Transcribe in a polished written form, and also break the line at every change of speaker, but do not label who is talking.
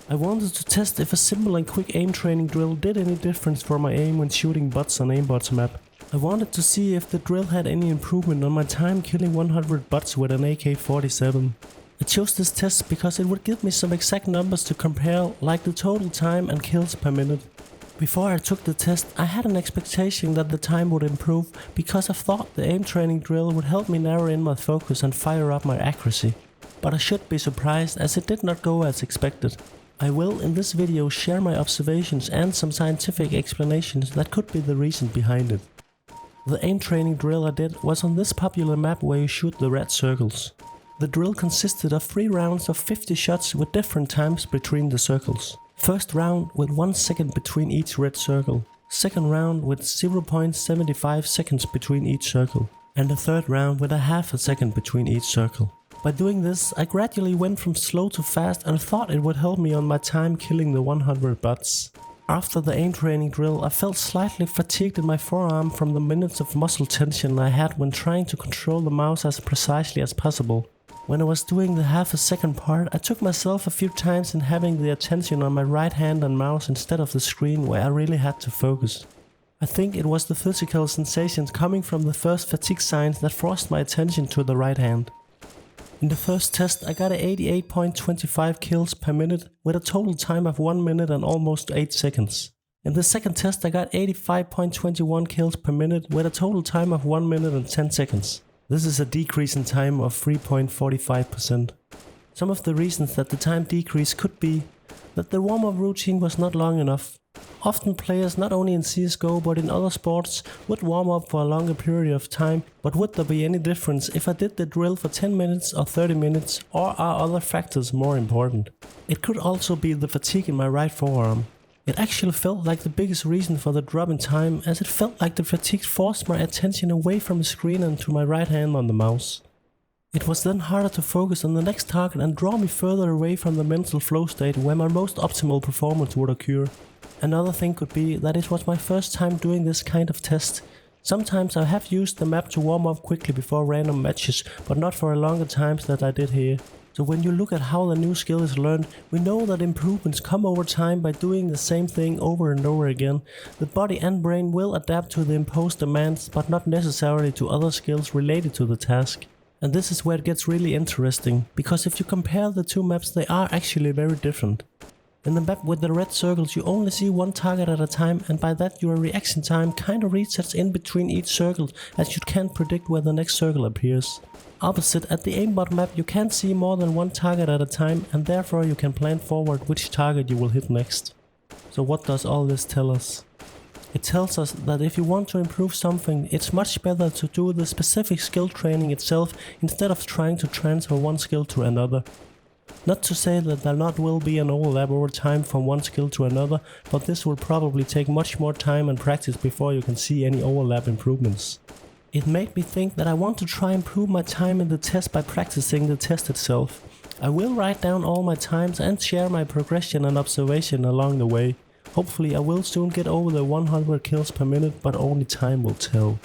I wanted to test if a simple and quick aim training drill did any difference for my aim when shooting bots on Aimbots map. I wanted to see if the drill had any improvement on my time killing 100 bots with an AK-47. I chose this test because it would give me some exact numbers to compare, like the total time and kills per minute. Before I took the test, I had an expectation that the time would improve because I thought the aim training drill would help me narrow in my focus and fire up my accuracy. But I should be surprised as it did not go as expected. I will in this video share my observations and some scientific explanations that could be the reason behind it. The aim training drill I did was on this popular map where you shoot the red circles. The drill consisted of 3 rounds of 50 shots with different times between the circles. First round with 1 second between each red circle, second round with 0.75 seconds between each circle, and the third round with a half a second between each circle. By doing this, I gradually went from slow to fast and thought it would help me on my time killing the 100 bots. After the aim training drill, I felt slightly fatigued in my forearm from the minutes of muscle tension I had when trying to control the mouse as precisely as possible. When I was doing the half a second part, I took myself a few times in having the attention on my right hand and mouse instead of the screen where I really had to focus. I think it was the physical sensations coming from the first fatigue signs that forced my attention to the right hand. In the first test I got 88.25 kills per minute with a total time of 1 minute and almost 8 seconds. In the second test I got 85.21 kills per minute with a total time of 1 minute and 10 seconds. This is a decrease in time of 3.45%. Some of the reasons that the time decreased could be that the warm-up routine was not long enough. Often players, not only in CSGO but in other sports, would warm up for a longer period of time, but would there be any difference if I did the drill for 10 minutes or 30 minutes, or are other factors more important? It could also be the fatigue in my right forearm. It actually felt like the biggest reason for the drop in time, as it felt like the fatigue forced my attention away from the screen and to my right hand on the mouse. It was then harder to focus on the next target and draw me further away from the mental flow state where my most optimal performance would occur. Another thing could be that it was my first time doing this kind of test. Sometimes I have used the map to warm up quickly before random matches, but not for a longer time than I did here. So when you look at how the new skill is learned, we know that improvements come over time by doing the same thing over and over again. The body and brain will adapt to the imposed demands, but not necessarily to other skills related to the task. And this is where it gets really interesting, because if you compare the two maps, they are actually very different. In the map with the red circles, you only see one target at a time, and by that your reaction time kinda resets in between each circle, as you can't predict where the next circle appears. Opposite, at the aimbot map you can't see more than one target at a time, and therefore you can plan forward which target you will hit next. So what does all this tell us? It tells us that if you want to improve something, it's much better to do the specific skill training itself instead of trying to transfer one skill to another. Not to say that there not will be an overlap over time from one skill to another, but this will probably take much more time and practice before you can see any overlap improvements. It made me think that I want to try and improve my time in the test by practicing the test itself. I will write down all my times and share my progression and observation along the way. Hopefully I will soon get over the 100 kills per minute, but only time will tell.